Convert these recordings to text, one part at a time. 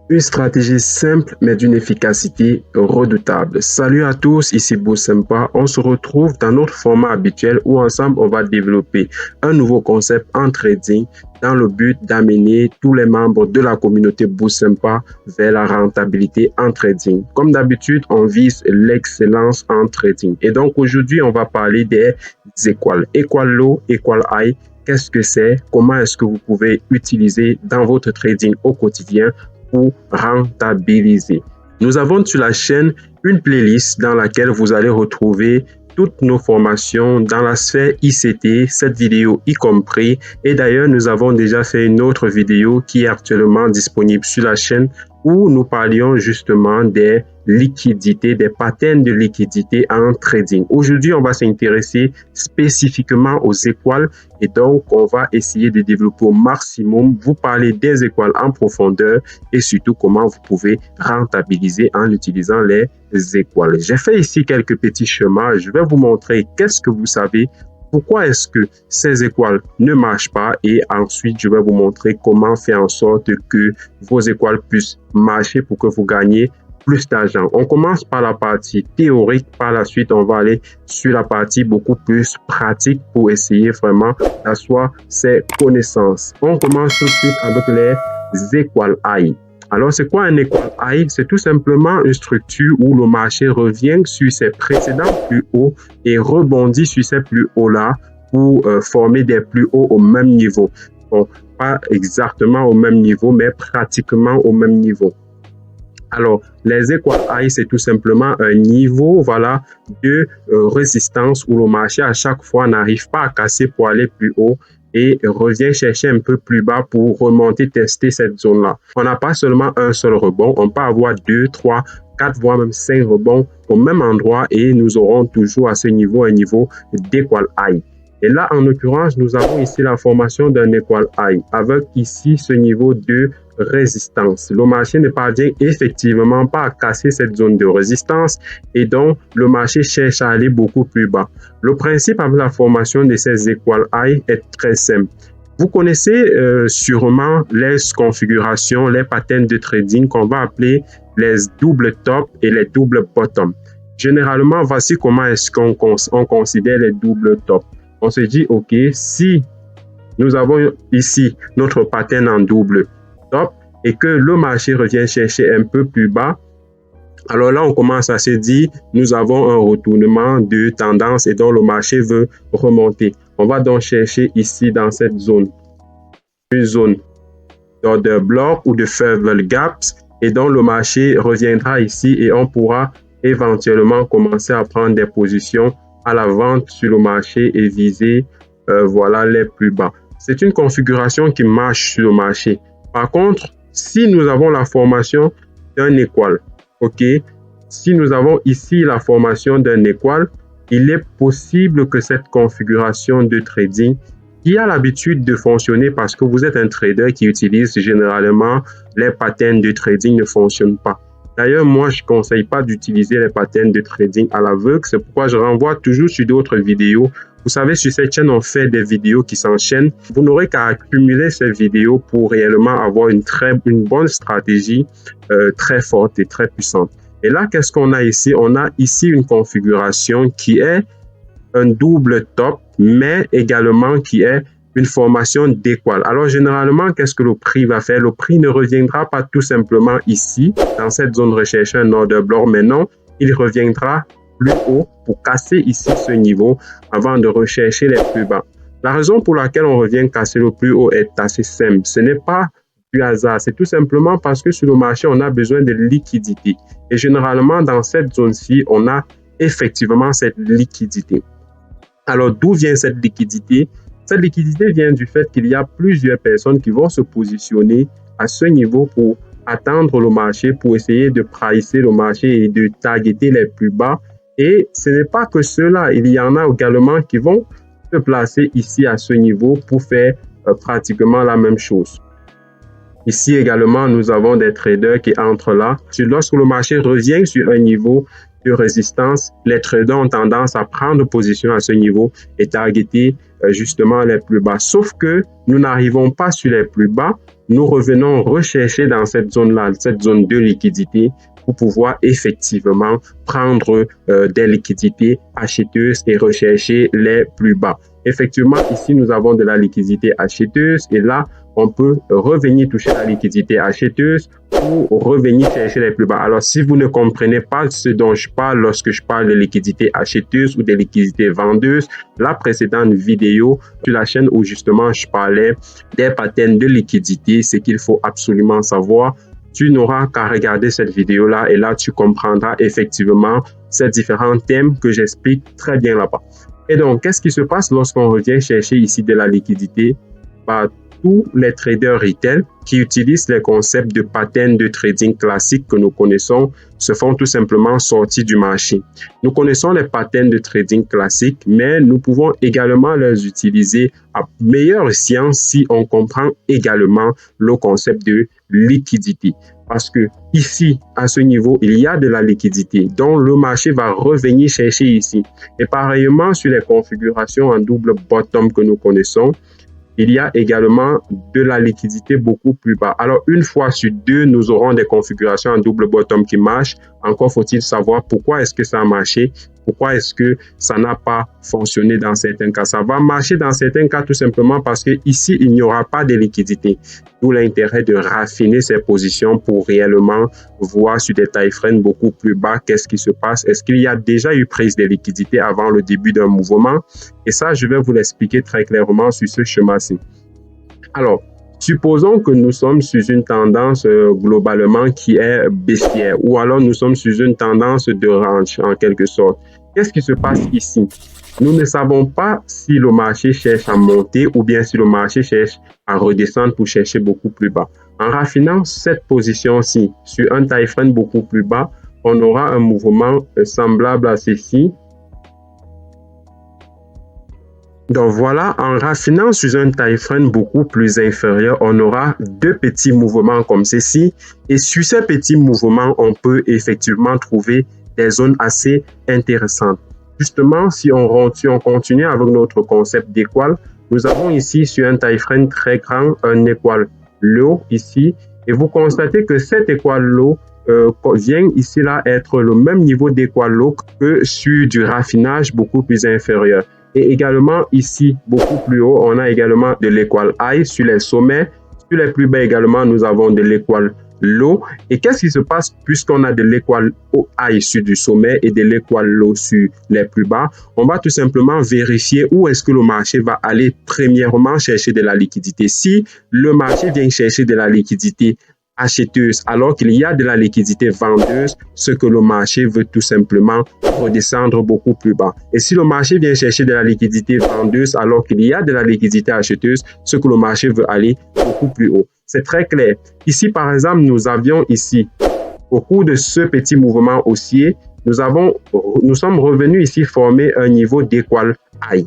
Une stratégie simple mais d'une efficacité redoutable. Salut à tous, ici Boussempa. On se retrouve dans notre format habituel où ensemble on va développer un nouveau concept en trading dans le but d'amener tous les membres de la communauté Boussempa vers la rentabilité en trading. Comme d'habitude, on vise l'excellence en trading. Et donc aujourd'hui, on va parler des équales. Equal low, equal high. Qu'est-ce que c'est? Comment est-ce que vous pouvez utiliser dans votre trading au quotidien pour rentabiliser. Nous avons sur la chaîne une playlist dans laquelle vous allez retrouver toutes nos formations dans la sphère ICT, cette vidéo y compris. Et d'ailleurs, nous avons déjà fait une autre vidéo qui est actuellement disponible sur la chaîne où nous parlions justement des liquidités, des patterns de liquidité en trading. Aujourd'hui, on va s'intéresser spécifiquement aux équales et donc on va essayer de développer au maximum, vous parler des équales en profondeur et surtout comment vous pouvez rentabiliser en utilisant les équales. J'ai fait ici quelques petits schémas. Je vais vous montrer qu'est-ce que vous savez, pourquoi est-ce que ces équales ne marchent pas et ensuite je vais vous montrer comment faire en sorte que vos équales puissent marcher pour que vous gagnez plus d'argent. On commence par la partie théorique, par la suite on va aller sur la partie beaucoup plus pratique pour essayer vraiment d'asseoir ses connaissances. On commence tout de suite avec les equal high. Alors, c'est quoi un equal high? C'est tout simplement une structure où le marché revient sur ses précédents plus hauts et rebondit sur ces plus hauts-là pour former des plus hauts au même niveau. Bon, pas exactement au même niveau, mais pratiquement au même niveau. Alors, les equal high, c'est tout simplement un niveau voilà, de résistance où le marché à chaque fois n'arrive pas à casser pour aller plus haut et revient chercher un peu plus bas pour remonter, tester cette zone-là. On n'a pas seulement un seul rebond, on peut avoir 2, 3, 4, voire même 5 rebonds au même endroit et nous aurons toujours à ce niveau un niveau d'equal high. Et là, en l'occurrence, nous avons ici la formation d'un equal high avec ici ce niveau de résistance. Le marché ne parvient effectivement pas à casser cette zone de résistance et donc le marché cherche à aller beaucoup plus bas. Le principe avec la formation de ces equal high est très simple. Vous connaissez sûrement les configurations, les patterns de trading qu'on va appeler les double top et les double bottom. Généralement, voici comment est-ce qu'on considère les double top. On se dit, OK, si nous avons ici notre pattern en double top et que le marché revient chercher un peu plus bas, alors là, on commence à se dire, nous avons un retournement de tendance et donc le marché veut remonter. On va donc chercher ici dans cette zone, une zone d'order block ou de favorable gaps et donc le marché reviendra ici et on pourra éventuellement commencer à prendre des positions à la vente sur le marché et viser voilà les plus bas. C'est une configuration qui marche sur le marché. Par contre, si nous avons la formation d'un équal, OK, si nous avons ici la formation d'un équal, il est possible que cette configuration de trading qui a l'habitude de fonctionner parce que vous êtes un trader qui utilise généralement les patterns de trading ne fonctionnent pas. D'ailleurs, moi, je ne conseille pas d'utiliser les patterns de trading à l'aveugle. C'est pourquoi je renvoie toujours sur d'autres vidéos. Vous savez, sur cette chaîne, on fait des vidéos qui s'enchaînent. Vous n'aurez qu'à accumuler ces vidéos pour réellement avoir une bonne stratégie très forte et très puissante. Et là, qu'est-ce qu'on a ici? On a ici une configuration qui est un double top, mais également qui est une formation d'équal. Alors, généralement, qu'est-ce que le prix va faire? Le prix ne reviendra pas tout simplement ici, dans cette zone recherchée, un order block, mais non, il reviendra plus haut pour casser ici ce niveau avant de rechercher les plus bas. La raison pour laquelle on revient casser le plus haut est assez simple. Ce n'est pas du hasard, c'est tout simplement parce que sur le marché, on a besoin de liquidité. Et généralement, dans cette zone-ci, on a effectivement cette liquidité. Alors, d'où vient cette liquidité? Cette liquidité vient du fait qu'il y a plusieurs personnes qui vont se positionner à ce niveau pour attendre le marché, pour essayer de pricer le marché et de targeter les plus bas. Et ce n'est pas que ceux-là, il y en a également qui vont se placer ici à ce niveau pour faire pratiquement la même chose. Ici également, nous avons des traders qui entrent là. Lorsque le marché revient sur un niveau de résistance, les traders ont tendance à prendre position à ce niveau et targeter justement les plus bas. Sauf que nous n'arrivons pas sur les plus bas. Nous revenons rechercher dans cette zone-là, cette zone de liquidité, pour pouvoir effectivement prendre des liquidités acheteuses et rechercher les plus bas. Effectivement, ici, nous avons de la liquidité acheteuse et là, on peut revenir toucher la liquidité acheteuse pour revenir chercher les plus bas. Alors, si vous ne comprenez pas ce dont je parle lorsque je parle de liquidité acheteuse ou de liquidité vendeuse, la précédente vidéo sur la chaîne où justement je parlais des patterns de liquidité, c'est qu'il faut absolument savoir. Tu n'auras qu'à regarder cette vidéo-là et là, tu comprendras effectivement ces différents thèmes que j'explique très bien là-bas. Et donc, qu'est-ce qui se passe lorsqu'on revient chercher ici de la liquidité? Tous les traders retail qui utilisent les concepts de patterns de trading classiques que nous connaissons se font tout simplement sortir du marché. Nous connaissons les patterns de trading classiques, mais nous pouvons également les utiliser à meilleure science si on comprend également le concept de liquidité. Parce que ici, à ce niveau, il y a de la liquidité dont le marché va revenir chercher ici. Et pareillement, sur les configurations en double bottom que nous connaissons, il y a également de la liquidité beaucoup plus bas. Alors, une fois sur deux, nous aurons des configurations en double bottom qui marchent. Encore faut-il savoir pourquoi est-ce que ça a marché, pourquoi est-ce que ça n'a pas fonctionné dans certains cas. Ça va marcher dans certains cas tout simplement parce que ici, il n'y aura pas de liquidité. D'où l'intérêt de raffiner ses positions pour réellement voir sur des time frames beaucoup plus bas qu'est-ce qui se passe. Est-ce qu'il y a déjà eu prise de liquidité avant le début d'un mouvement? Et ça, je vais vous l'expliquer très clairement sur ce schéma-ci. Alors, supposons que nous sommes sur une tendance globalement qui est baissière ou alors nous sommes sur une tendance de range en quelque sorte. Qu'est-ce qui se passe ici? Nous ne savons pas si le marché cherche à monter ou bien si le marché cherche à redescendre pour chercher beaucoup plus bas. En raffinant cette position-ci sur un time frame beaucoup plus bas, on aura un mouvement semblable à ceci. Donc voilà, en raffinant sur un time frame beaucoup plus inférieur, on aura deux petits mouvements comme ceci. Et sur ces petits mouvements, on peut effectivement trouver des zones assez intéressantes. Justement, si on continue avec notre concept d'équal, nous avons ici sur un time frame très grand un équal low ici. Et vous constatez que cet équal low vient ici là être le même niveau d'équal low que sur du raffinage beaucoup plus inférieur. Et également ici, beaucoup plus haut, on a également de l'équal high sur les sommets. Sur les plus bas également, nous avons de l'équal low. Et qu'est-ce qui se passe puisqu'on a de l'équal high sur du sommet et de l'équal low sur les plus bas? On va tout simplement vérifier où est-ce que le marché va aller premièrement chercher de la liquidité. Si le marché vient chercher de la liquidité acheteuse alors qu'il y a de la liquidité vendeuse, ce que le marché veut tout simplement redescendre beaucoup plus bas. Et si le marché vient chercher de la liquidité vendeuse alors qu'il y a de la liquidité acheteuse, ce que le marché veut aller beaucoup plus haut. C'est très clair. Ici, par exemple, nous avions ici, au cours de ce petit mouvement haussier, nous sommes revenus ici former un niveau d'équal high.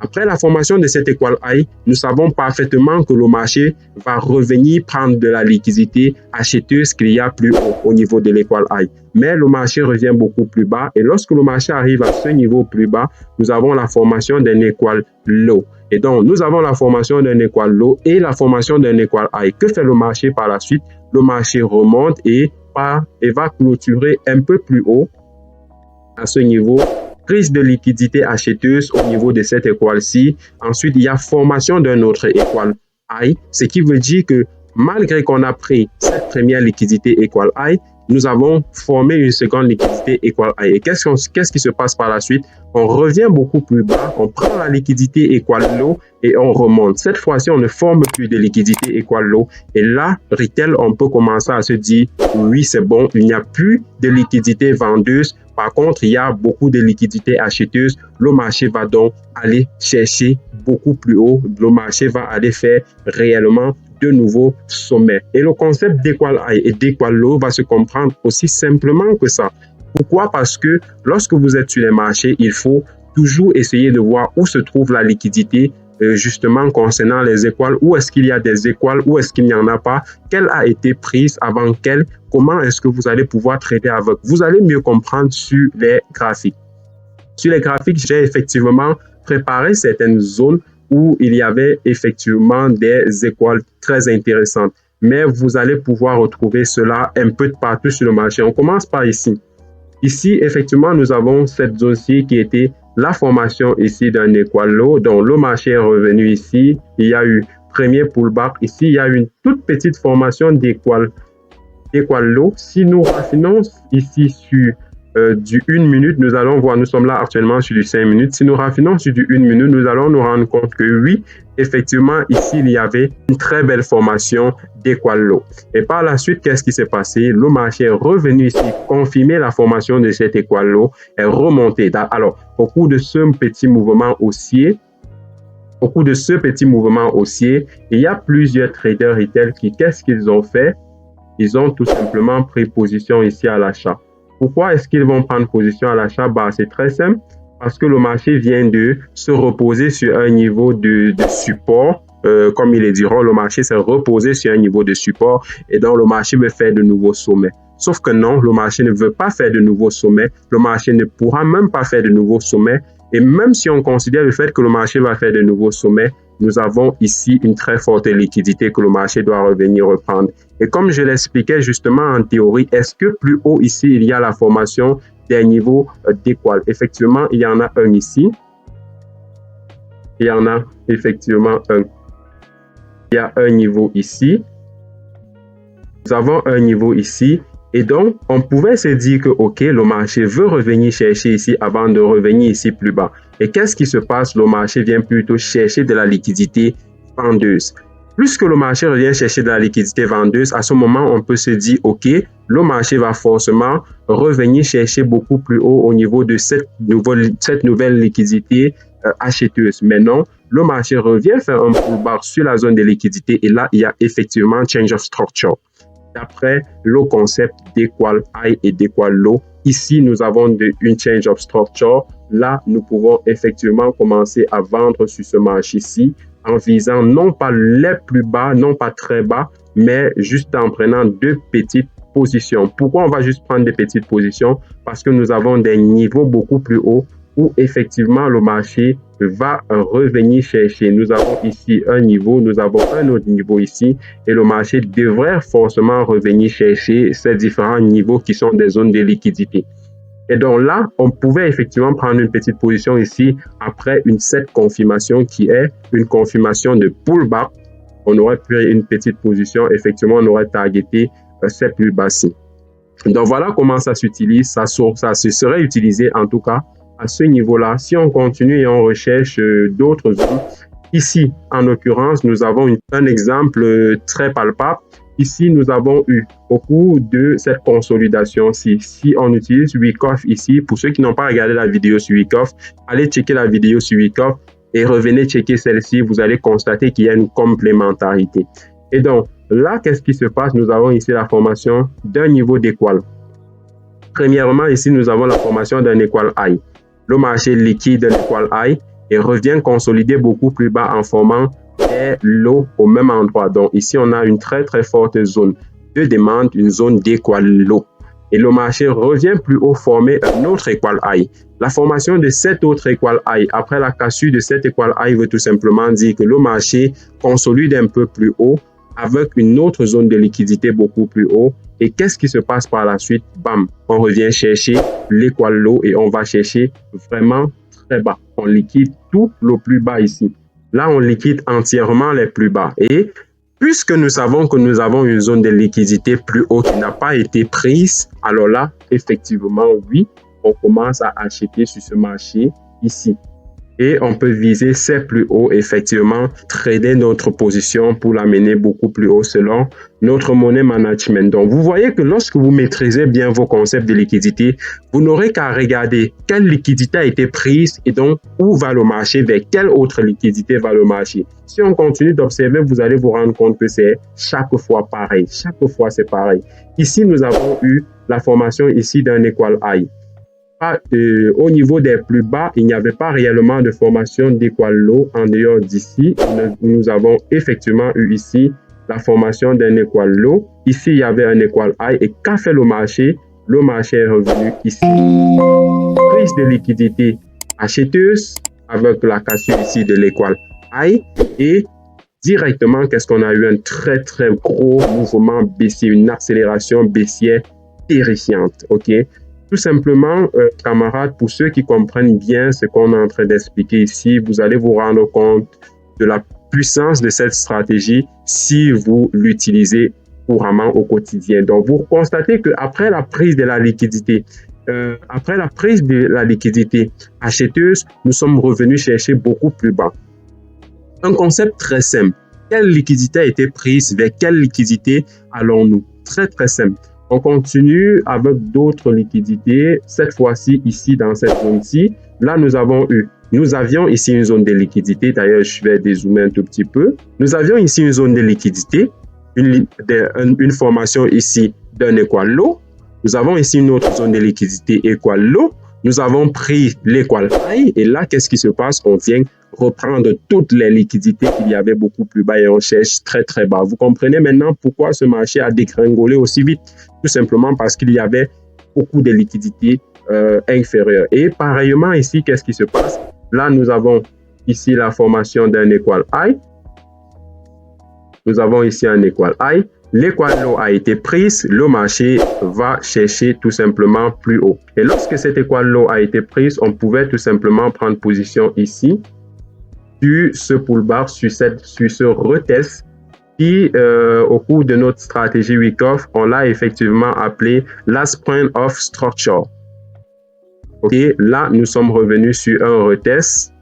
Après la formation de cet équal high, nous savons parfaitement que le marché va revenir prendre de la liquidité acheteuse qu'il y a plus haut au niveau de l'équal high. Mais le marché revient beaucoup plus bas et lorsque le marché arrive à ce niveau plus bas, nous avons la formation d'un équal low. Et donc, nous avons la formation d'un équal low et la formation d'un équal high. Que fait le marché par la suite? Le marché remonte et va clôturer un peu plus haut à ce niveau. Prise de liquidité acheteuse au niveau de cette équal-ci. Ensuite, il y a formation d'un autre équal high, ce qui veut dire que malgré qu'on a pris cette première liquidité équal high, nous avons formé une seconde liquidité équal high. Et qu'est-ce qui se passe par la suite? On revient beaucoup plus bas, on prend la liquidité équal low et on remonte. Cette fois-ci, on ne forme plus de liquidité équal low. Et là, retail, on peut commencer à se dire, oui, c'est bon, il n'y a plus de liquidité vendeuse. Par contre, il y a beaucoup de liquidités acheteuses. Le marché va donc aller chercher beaucoup plus haut. Le marché va aller faire réellement de nouveaux sommets. Et le concept d'équal high et d'équal low va se comprendre aussi simplement que ça. Pourquoi? Parce que lorsque vous êtes sur les marchés, il faut toujours essayer de voir où se trouve la liquidité justement concernant les équales, où est-ce qu'il y a des équales, où est-ce qu'il n'y en a pas, quelle a été prise avant quelle, comment est-ce que vous allez pouvoir trader avec. Vous allez mieux comprendre sur les graphiques. Sur les graphiques, j'ai effectivement préparé certaines zones où il y avait effectivement des équales très intéressantes. Mais vous allez pouvoir retrouver cela un peu de partout sur le marché. On commence par ici. Ici, effectivement, nous avons cette zone-ci qui était la formation ici d'un équal low. Donc, le marché est revenu ici. Il y a eu premier pullback. Ici, il y a une toute petite formation d'équal low. Si nous raffinons ici sur du 1 minute, nous allons voir, nous sommes là actuellement sur du 5 minutes. Si nous raffinons sur du 1 minute, nous allons nous rendre compte que oui, effectivement, ici, il y avait une très belle formation d'équal low. Et par la suite, qu'est-ce qui s'est passé? Le marché est revenu ici, confirmer la formation de cet équal low, est remonté. Alors, au cours de ce petit mouvement haussier, il y a plusieurs traders retail qui, qu'est-ce qu'ils ont fait? Ils ont tout simplement pris position ici à l'achat. Pourquoi est-ce qu'ils vont prendre position à l'achat? C'est très simple, parce que le marché vient de se reposer sur un niveau de support. Comme ils le diront, le marché s'est reposé sur un niveau de support et donc le marché veut faire de nouveaux sommets. Sauf que non, le marché ne veut pas faire de nouveaux sommets. Le marché ne pourra même pas faire de nouveaux sommets. Et même si on considère le fait que le marché va faire de nouveaux sommets, nous avons ici une très forte liquidité que le marché doit revenir reprendre. Et comme je l'expliquais justement en théorie, est-ce que plus haut ici, il y a la formation des niveaux d'équal? Effectivement, il y en a un ici. Il y en a effectivement un. Il y a un niveau ici. Nous avons un niveau ici. Et donc, on pouvait se dire que, OK, le marché veut revenir chercher ici avant de revenir ici plus bas. Et qu'est-ce qui se passe? Le marché vient plutôt chercher de la liquidité vendeuse. Plus que le marché revient chercher de la liquidité vendeuse, à ce moment, on peut se dire, OK, le marché va forcément revenir chercher beaucoup plus haut au niveau de cette nouvelle liquidité acheteuse. Mais non, le marché revient faire un pullback sur la zone de liquidité et là, il y a effectivement change of structure. D'après le concept d'équal high et d'équal low, ici, nous avons une change of structure. Là, nous pouvons effectivement commencer à vendre sur ce marché-ci en visant non pas les plus bas, non pas très bas, mais juste en prenant deux petites positions. Pourquoi on va juste prendre des petites positions? Parce que nous avons des niveaux beaucoup plus hauts où effectivement le marché va revenir chercher. Nous avons ici un niveau, nous avons un autre niveau ici et le marché devrait forcément revenir chercher ces différents niveaux qui sont des zones de liquidité. Et donc là, on pouvait effectivement prendre une petite position ici après cette confirmation qui est une confirmation de pullback. On aurait pris une petite position, effectivement, on aurait targeté ces plus bas-ci. Donc voilà comment ça s'utilise, ça se serait utilisé en tout cas à ce niveau-là. Si on continue et on recherche d'autres zones, ici, en l'occurrence, nous avons un exemple très palpable. Ici, nous avons eu au cours de cette consolidation-ci, si on utilise Wyckoff ici, pour ceux qui n'ont pas regardé la vidéo sur Wyckoff, allez checker la vidéo sur Wyckoff et revenez checker celle-ci, vous allez constater qu'il y a une complémentarité. Et donc, là, qu'est-ce qui se passe? Nous avons ici la formation d'un niveau d'équal. Premièrement, ici, nous avons la formation d'un équal high. Le marché liquide d'un équal high et revient consolider beaucoup plus bas en formant des lows au même endroit. Donc, ici, on a une très, très forte zone de demande, une zone d'équal low. Et le marché revient plus haut former un autre équal high. La formation de cet autre équal high, après la cassure de cet équal high, veut tout simplement dire que le marché consolide un peu plus haut avec une autre zone de liquidité beaucoup plus haut. Et qu'est-ce qui se passe par la suite? Bam, on revient chercher l'équal low et on va chercher vraiment très bas. On liquide tout le plus bas ici. Là, on liquide entièrement les plus bas. Et puisque nous savons que nous avons une zone de liquidité plus haut qui n'a pas été prise, alors là, effectivement, oui, on commence à acheter sur ce marché ici. Et on peut viser ces plus hauts, effectivement, trader notre position pour l'amener beaucoup plus haut selon notre money management. Donc, vous voyez que lorsque vous maîtrisez bien vos concepts de liquidité, vous n'aurez qu'à regarder quelle liquidité a été prise et donc où va le marché, vers quelle autre liquidité va le marché. Si on continue d'observer, vous allez vous rendre compte que c'est chaque fois pareil. Chaque fois, c'est pareil. Ici, nous avons eu la formation ici d'un equal high. Au niveau des plus bas, il n'y avait pas réellement de formation d'équal low en dehors d'ici. Nous avons effectivement eu ici la formation d'un équal low. Ici, il y avait un équal high. Et qu'a fait le marché? Le marché est revenu ici. Prise de liquidité acheteuse avec la cassure ici de l'étoile high et directement, qu'est-ce qu'on a eu? Un très gros mouvement baissier, une accélération baissière terrifiante. OK? Tout simplement, camarades, pour ceux qui comprennent bien ce qu'on est en train d'expliquer ici, vous allez vous rendre compte de la puissance de cette stratégie si vous l'utilisez couramment au quotidien. Donc, vous constatez qu'après la prise de la liquidité, acheteuse, nous sommes revenus chercher beaucoup plus bas. Un concept très simple. Quelle liquidité a été prise? Vers quelle liquidité allons-nous? Très simple. On continue avec d'autres liquidités. Cette fois-ci, ici, dans cette zone-ci, là, nous avions ici une zone de liquidité. D'ailleurs, je vais dézoomer un tout petit peu. Nous avions ici une zone de liquidité, une formation ici d'un équal low. Nous avons ici une autre zone de liquidité équal low. Nous avons pris l'équal high et là, qu'est-ce qui se passe? On vient reprendre toutes les liquidités qu'il y avait beaucoup plus bas et on cherche très bas. Vous comprenez maintenant pourquoi ce marché a dégringolé aussi vite? Tout simplement parce qu'il y avait beaucoup de liquidités inférieures. Et pareillement ici, qu'est-ce qui se passe? Là, nous avons ici la formation d'un équal high. Nous avons ici un équal high. L'équal low a été prise, le marché va chercher tout simplement plus haut. Et lorsque cet équal low a été prise, on pouvait tout simplement prendre position ici sur ce pullback, sur ce retest qui, au cours de notre stratégie week-off, on l'a effectivement appelé last point of structure. Ok, là, nous sommes revenus sur un retest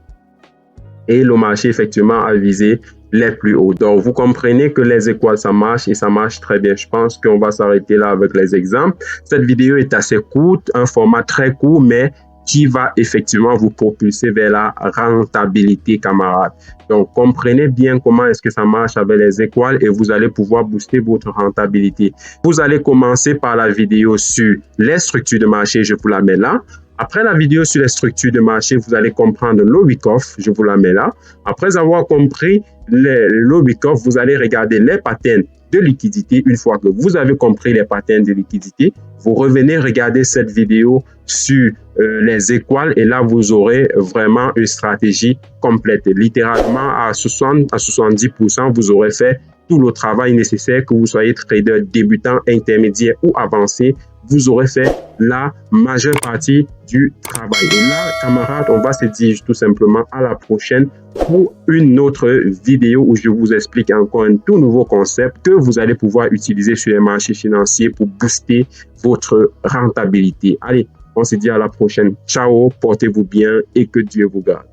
et le marché effectivement a visé les plus hauts. Donc, vous comprenez que les équales, ça marche et ça marche très bien. Je pense qu'on va s'arrêter là avec les exemples. Cette vidéo est assez courte, un format très court, mais qui va effectivement vous propulser vers la rentabilité, camarades. Donc, comprenez bien comment est-ce que ça marche avec les équales et vous allez pouvoir booster votre rentabilité. Vous allez commencer par la vidéo sur les structures de marché, je vous la mets là. Après la vidéo sur les structures de marché, vous allez comprendre le week-off, je vous la mets là. Après avoir compris le week-off, vous allez regarder les patterns de liquidité. Une fois que vous avez compris les patterns de liquidité, vous revenez regarder cette vidéo sur les équales et là, vous aurez vraiment une stratégie complète. Littéralement, à 60 à 70%, vous aurez fait tout le travail nécessaire, que vous soyez trader débutant, intermédiaire ou avancé. Vous aurez fait la majeure partie du travail. Et là, camarades, on va se dire tout simplement à la prochaine pour une autre vidéo où je vous explique encore un tout nouveau concept que vous allez pouvoir utiliser sur les marchés financiers pour booster votre rentabilité. Allez, on se dit à la prochaine. Ciao, portez-vous bien et que Dieu vous garde.